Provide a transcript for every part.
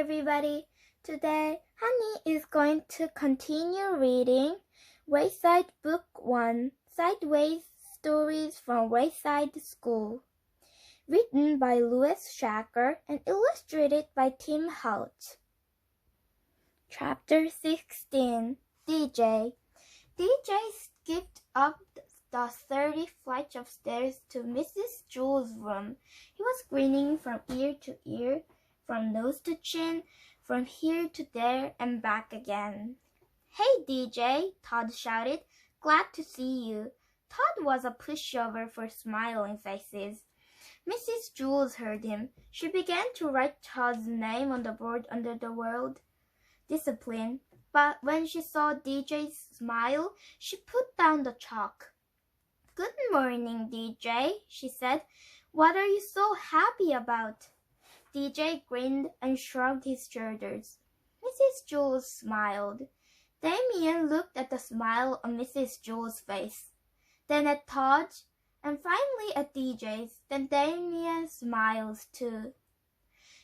everybody. Today, Honey is going to continue reading Wayside Book 1, Sideways Stories from Wayside School. Written by Louis Shacker and illustrated by Tim Hout. Chapter 16, DJ. DJ skipped up the 30 flights of stairs to Mrs. Jewell's room. He was grinning from ear to ear, from nose to chin, from here to there and back again. "Hey, DJ," Todd shouted. "Glad to see you." Todd was a pushover for smiling faces. Mrs. Jules heard him. She began to write Todd's name on the board under the word discipline, but when she saw DJ's smile, she put down the chalk. "Good morning, DJ," she said. "What are you so happy about?" DJ grinned and shrugged his shoulders. Mrs. Jules smiled. Damien looked at the smile on Mrs. Jules' face, then at Todd's, and finally at DJ's. Then Damien smiled too.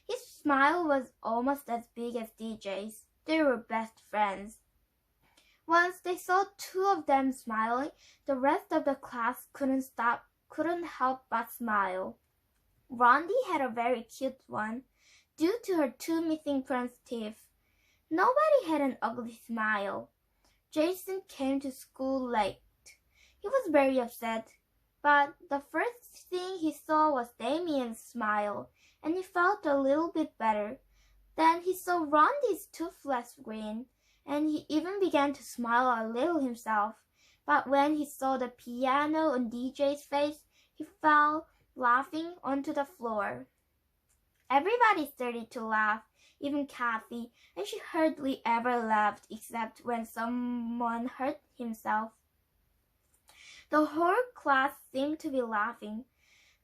His smile was almost as big as DJ's. They were best friends. Once they saw two of them smiling, the rest of the class couldn't help but smile. Rondi had a very cute one, due to her two missing front teeth. Nobody had an ugly smile. Jason came to school late. He was very upset, but the first thing he saw was Damien's smile, and he felt a little bit better. Then he saw Rondi's toothless grin, and he even began to smile a little himself. But when he saw the piano on DJ's face, he fell laughing onto the floor. Everybody started to laugh, even Kathy, and she hardly ever laughed except when someone hurt himself. The whole class seemed to be laughing.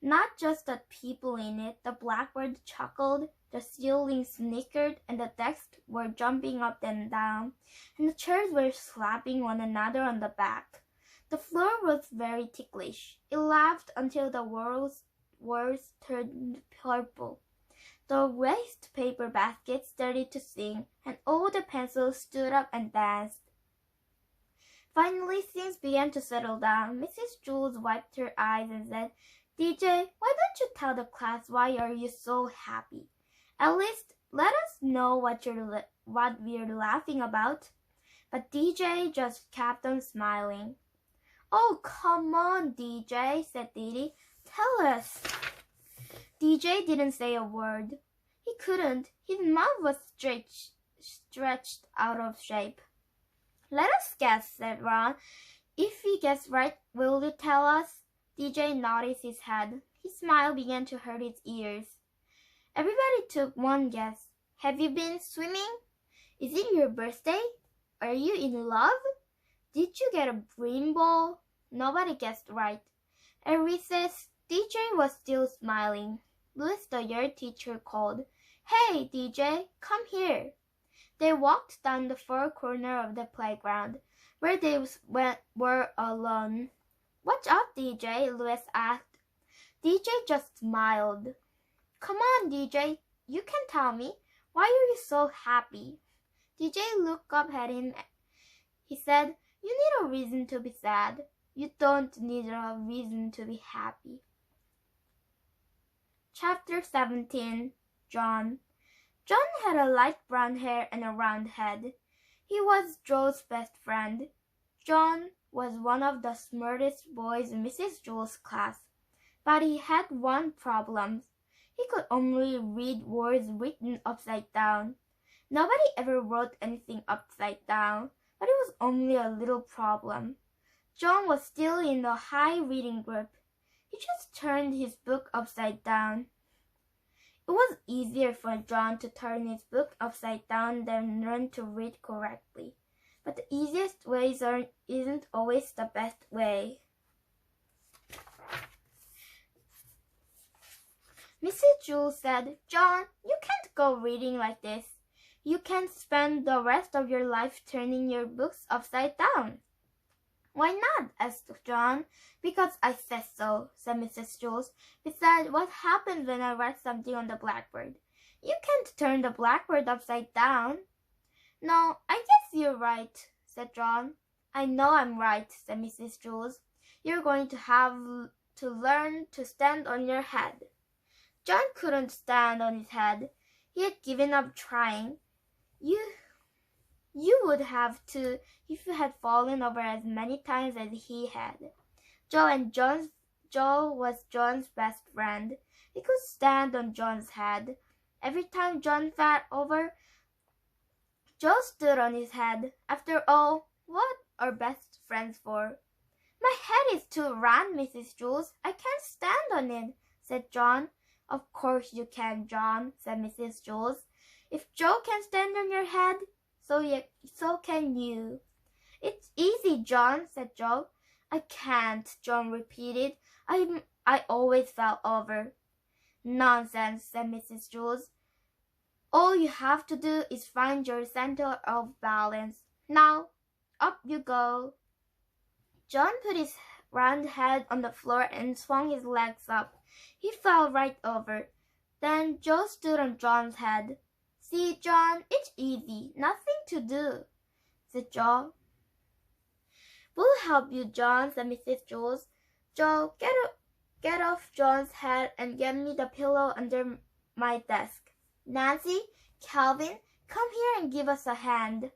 Not just the people in it. The blackboard chuckled, the ceiling snickered, and the desks were jumping up and down, and the chairs were slapping one another on the back. The floor was very ticklish. It laughed until the walls turned purple. The waste paper basket started to sing, and all the pencils stood up and danced. Finally, things began to settle down. Mrs. Jules wiped her eyes and said, "DJ, why don't you tell the class why are you so happy? At least let us know what we're laughing about." But DJ just kept on smiling. "Oh, come on, DJ," said Didi. "Tell us." DJ didn't say a word. He couldn't. His mouth was stretched out of shape. "Let us guess," said Ron. "If we guess right, will you tell us?" DJ nodded his head. His smile began to hurt his ears. Everybody took one guess. "Have you been swimming? Is it your birthday? Are you in love? Did you get a dream ball?" Nobody guessed right. At recess, DJ was still smiling. Louis, the yard teacher, called, "Hey, DJ, come here." They walked down the far corner of the playground, where they were alone. "What's up, DJ?" Louis asked. DJ just smiled. "Come on, DJ, you can tell me. Why are you so happy?" DJ looked up at him. He said, "You need a reason to be sad. You don't need a reason to be happy." Chapter 17, John. John had a light brown hair and a round head. He was Joe's best friend. John was one of the smartest boys in Mrs. Jules' class, but he had one problem. He could only read words written upside down. Nobody ever wrote anything upside down, but it was only a little problem. John was still in the high reading group. He just turned his book upside down. It was easier for John to turn his book upside down than learn to read correctly. But the easiest way isn't always the best way. Mrs. Jules said, "John, you can't go reading like this. You can't spend the rest of your life turning your books upside down." "Why not?" asked John. "Because I said so," said Mrs. Jules. "Besides, what happens when I write something on the blackboard? You can't turn the blackboard upside down. No, I guess you're right, said John. I know I'm right, said Mrs. Jules. You're going to have to learn to stand on your head. John couldn't stand on his head. He had given up trying. You would have to if you had fallen over as many times as he had. Joe was John's best friend. He could stand on John's head. Every time John fell over, Joe stood on his head. After all, what are best friends for? My head is too round, Mrs. Jules. I can't stand on it, said John. Of course you can, John, said Mrs. Jules. If Joe can stand on your head, so can you. It's easy, John, said Joe. I can't, John repeated. I always fell over. Nonsense, said Mrs. Jules. All you have to do is find your center of balance. Now, up you go. John put his round head on the floor and swung his legs up. He fell right over. Then Joe stood on John's head. See, John, it's easy. Nothing to do, said Joe. We'll help you, John, said Mrs. Jules. Joe, get off John's head and get me the pillow under my desk. Nancy, Calvin, come here and give us a hand.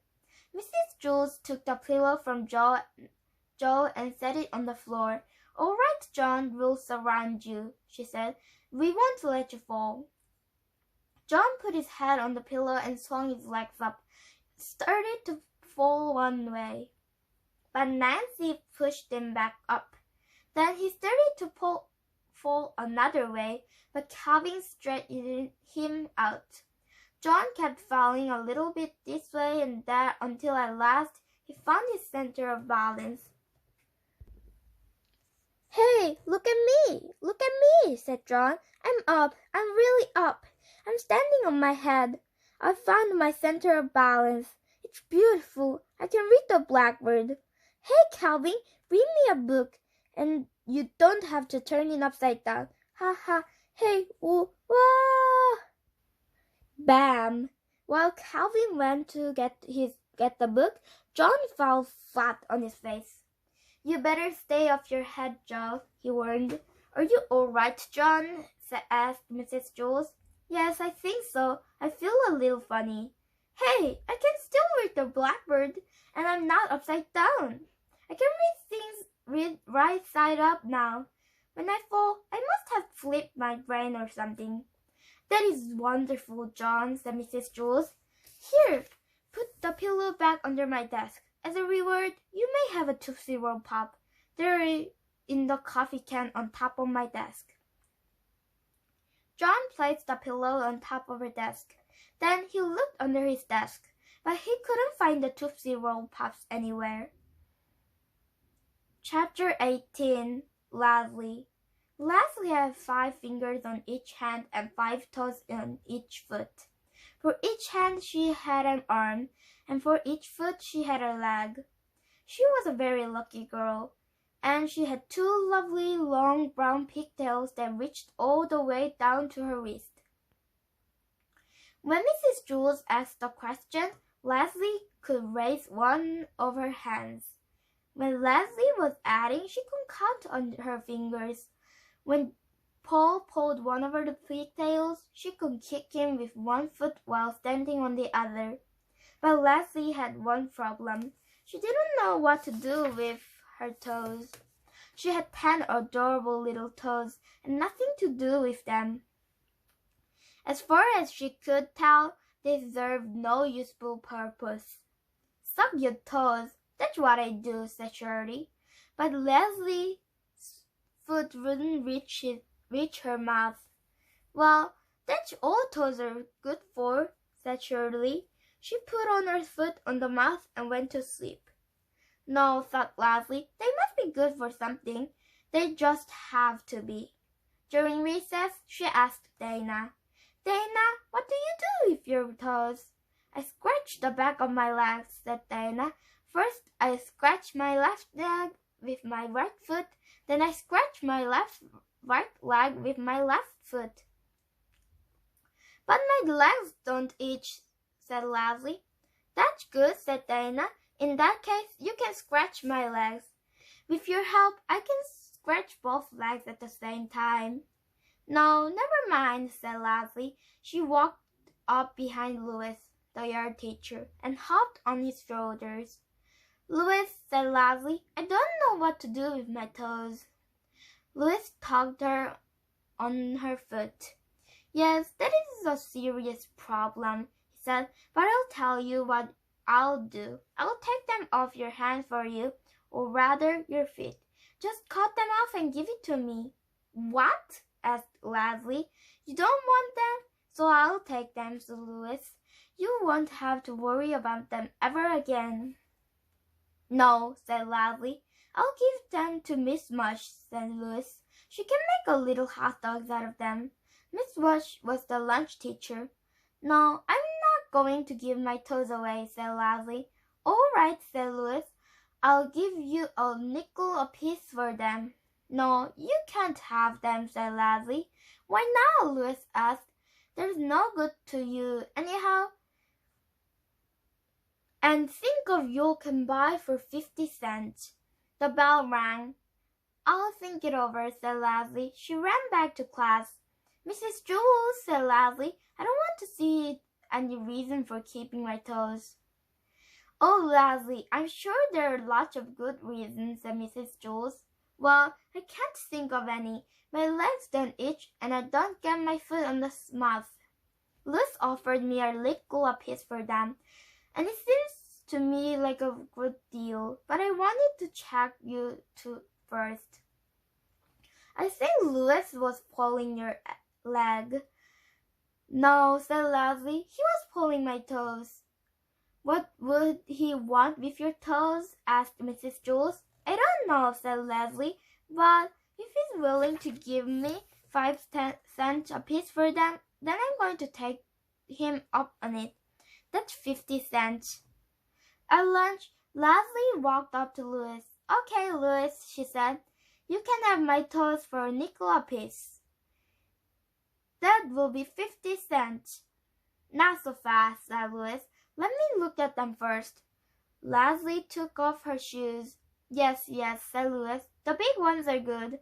Mrs. Jules took the pillow from Joe and set it on the floor. All right, John, we'll surround you, she said. We won't let you fall. John put his head on the pillow and swung his legs up, started to fall one way. But Nancy pushed him back up. Then he started to fall another way, but Calvin straightened him out. John kept falling a little bit this way and that until at last he found his center of balance. Hey, look at me, said John. I'm up, I'm really up. I'm standing on my head. I found my center of balance. It's beautiful. I can read the blackboard. Hey, Calvin, read me a book, and you don't have to turn it upside down. Ha ha. Hey, ooh, wah! Bam! While Calvin went to get the book, John fell flat on his face. You better stay off your head, Joe, he warned. Are you all right, John? asked Mrs. Jules. Yes, I think so. I feel a little funny. Hey, I can still read the blackboard, and I'm not upside down. I can read right side up now. When I fall, I must have flipped my brain or something. That is wonderful, John, said Mrs. Jules. Here, put the pillow back under my desk. As a reward, you may have a Tootsie Roll Pop. They're in the coffee can on top of my desk. John placed the pillow on top of her desk. Then he looked under his desk, but he couldn't find the Tootsie Roll Pops anywhere. Chapter 18. Leslie. Leslie had 5 fingers on each hand and 5 toes on each foot. For each hand she had an arm, and for each foot she had a leg. She was a very lucky girl, and she had 2 lovely long brown pigtails that reached all the way down to her wrist. When Mrs. Jules asked the question, Leslie could raise one of her hands. When Leslie was adding, she could count on her fingers. When Paul pulled one of her pigtails, she could kick him with one foot while standing on the other. But Leslie had one problem. She didn't know what to do with her toes. She had 10 adorable little toes and nothing to do with them. As far as she could tell, they served no useful purpose. Suck your toes, that's what I do, said Shirley. But Leslie's foot wouldn't reach her mouth. Well, that's all toes are good for, said Shirley. She put on her foot on the mouth and went to sleep. No, thought Leslie, they must be good for something. They just have to be. During recess, she asked Dana, Dana, what do you do with your toes? I scratch the back of my legs, said Dana. First, I scratch my left leg with my right foot, then I scratch my right leg with my left foot. But my legs don't itch, said Leslie. That's good, said Diana. In that case, you can scratch my legs. With your help, I can scratch both legs at the same time. No, never mind, said Leslie. She walked up behind Louis, the yard teacher, and hopped on his shoulders. Louis, said Leslie, I don't know what to do with my toes. Louis tugged her on her foot. Yes, that is a serious problem, he said, but I'll tell you what I'll do. I'll take them off your hands for you, or rather your feet. Just cut them off and give it to me. What? Asked Leslie. You don't want them? So I'll take them, said Louis. You won't have to worry about them ever again. No, said Leslie. I'll give them to Miss Mush, said Louis. She can make a little hot dogs out of them. Miss Mush was the lunch teacher. No, I'm not going to give my toes away, said Leslie. All right, said Louis. I'll give you a nickel apiece for them. No, you can't have them, said Leslie. Why not? Louis asked. There's no good to you, anyhow. And think of you can buy for 50 cents. The bell rang. I'll think it over, said Leslie. She ran back to class. Mrs. Jules, said Leslie, I don't want to see any reason for keeping my toes. Oh, Leslie, I'm sure there are lots of good reasons, said Mrs. Jules. Well, I can't think of any. My legs don't itch, and I don't get my foot on the mouth. Liz offered me a nickel apiece for them, and it seems to me like a good deal, but I wanted to check you two first. I think Louis was pulling your leg. No, said Leslie, he was pulling my toes. What would he want with your toes? Asked Mrs. Jules. I don't know, said Leslie, but if he's willing to give me 5 cents a piece for them, then I'm going to take him up on it. That's 50 cents. At lunch, Leslie walked up to Louis. Okay, Louis, she said, you can have my toes for a nickel apiece. That will be 50 cents. Not so fast, said Louis. Let me look at them first. Leslie took off her shoes. Yes, yes, said Louis. The big ones are good.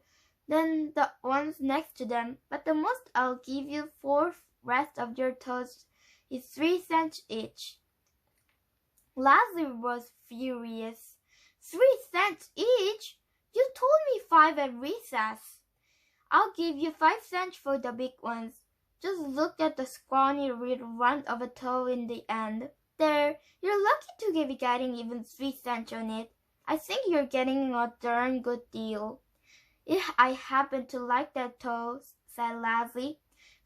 Then the ones next to them. But the most I'll give you for rest of your toes is 3 cents each. Leslie was furious. 3 cents each? You told me 5 at recess. I'll give you 5 cents for the big ones. Just look at the scrawny little runt of a toe in the end. There, you're lucky to be getting even 3 cents on it. I think you're getting a darn good deal. If I happen to like that toe, said Leslie.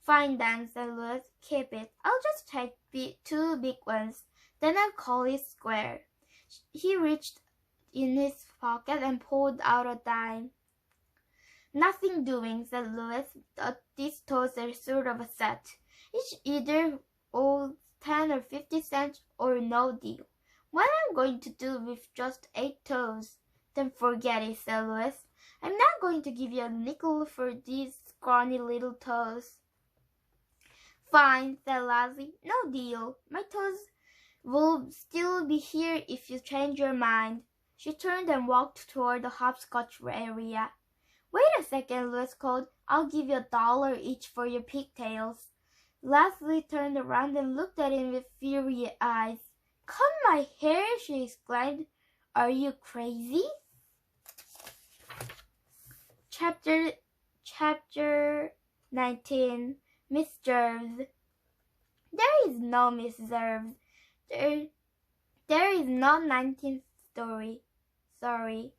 Fine then, said Louis. Keep it. I'll just take 2 big ones. Then I'll call it square. He reached in his pocket and pulled out a dime. Nothing doing, said Louis. These toes are sort of a set. Each either owes 10 or 50 cents or no deal. What I'm going to do with just 8 toes? Then forget it, said Louis. I'm not going to give you a nickel for these scrawny little toes. Fine, said Leslie. No deal. My toes will still be here if you change your mind. She turned and walked toward the hopscotch area. Wait a second, Louis called. I'll give you $1 each for your pigtails. Leslie turned around and looked at him with furious eyes. Cut my hair, she exclaimed. Are you crazy? Chapter 19. Miss Jervis. There is no Miss Jervis. There is no 19th story. Sorry.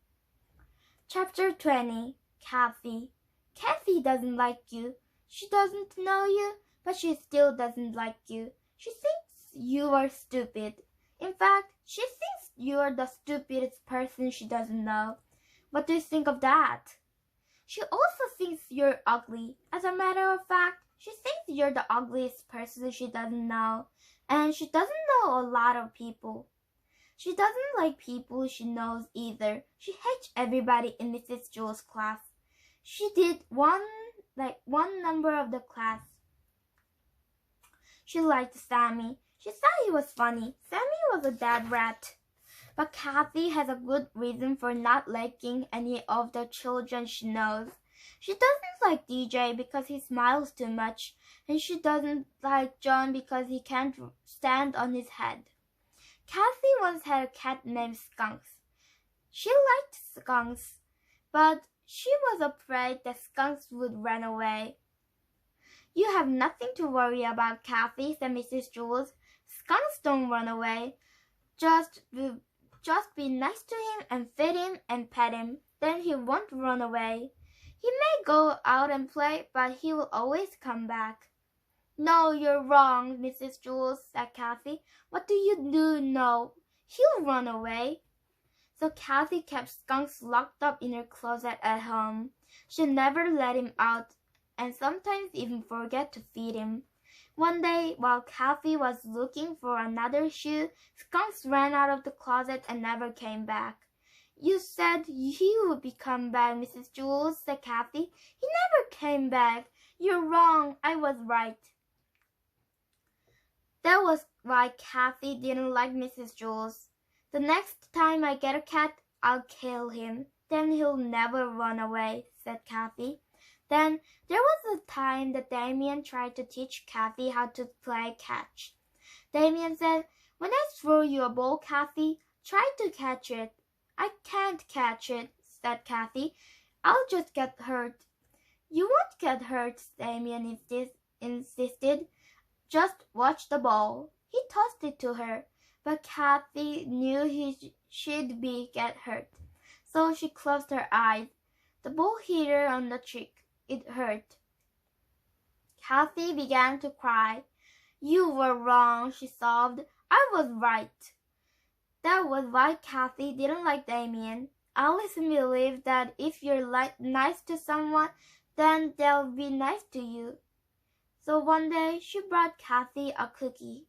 Chapter 20. Kathy. Kathy doesn't like you. She doesn't know you, but she still doesn't like you. She thinks you are stupid. In fact, she thinks you are the stupidest person she doesn't know. What do you think of that? She also thinks you're ugly. As a matter of fact, she thinks you're the ugliest person she doesn't know. And she doesn't know a lot of people. She doesn't like people she knows either. She hates everybody in Mrs. Jules' class. She did one number of the class. She liked Sammy. She thought he was funny. Sammy was a dead rat. But Kathy has a good reason for not liking any of the children she knows. She doesn't like DJ because he smiles too much, and she doesn't like John because he can't stand on his head. Kathy once had a cat named Skunks. She liked skunks, but she was afraid that skunks would run away. You have nothing to worry about, Kathy, said Mrs. Jules. Skunks don't run away. Just be nice to him and feed him and pet him. Then he won't run away. He may go out and play, but he will always come back. No, you're wrong, Mrs. Jules, said Kathy. What do you know? He'll run away. So Kathy kept Skunks locked up in her closet at home. She never let him out, and sometimes even forget to feed him. One day, while Kathy was looking for another shoe, Skunks ran out of the closet and never came back. You said he would come back, Mrs. Jules, said Kathy. He never came back. You're wrong. I was right. That was why Kathy didn't like Mrs. Jules. The next time I get a cat, I'll kill him. Then he'll never run away, said Kathy. Then there was a time that Damien tried to teach Kathy how to play catch. Damien said, When I throw you a ball, Kathy, try to catch it. I can't catch it, said Kathy. I'll just get hurt. You won't get hurt, Damien insisted. Just watch the ball. He tossed it to her, but Kathy knew she'd get hurt. So she closed her eyes. The ball hit her on the cheek. It hurt. Kathy began to cry. You were wrong, she sobbed. I was right. That was why Kathy didn't like Damien. Allison believed that if you're nice to someone, then they'll be nice to you. So one day she brought Kathy a cookie.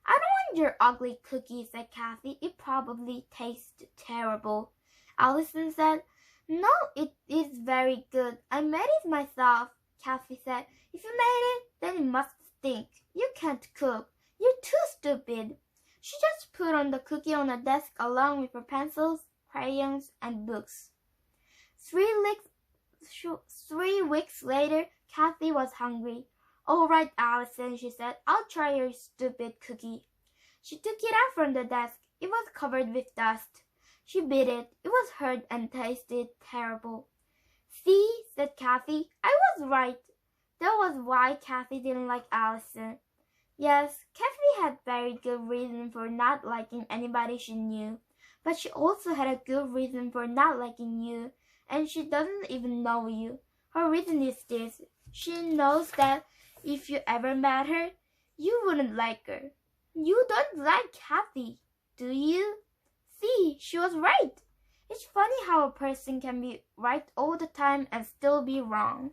I don't want your ugly cookie, said Kathy. It probably tastes terrible. Allison said, No, it is very good. I made it myself. Kathy said, If you made it, then it must stink. You can't cook. You're too stupid. She just put on the cookie on the desk along with her pencils, crayons, and books. 3 weeks later, Kathy was hungry. All right, Allison, she said, I'll try your stupid cookie. She took it out from the desk. It was covered with dust. She bit it. It was hard and tasted terrible. See, said Kathy, I was right. That was why Kathy didn't like Allison. Yes, Kathy had very good reason for not liking anybody she knew, but she also had a good reason for not liking you, and she doesn't even know you. Her reason is this. She knows that if you ever met her, you wouldn't like her. You don't like Kathy, do you? See, she was right. It's funny how a person can be right all the time and still be wrong.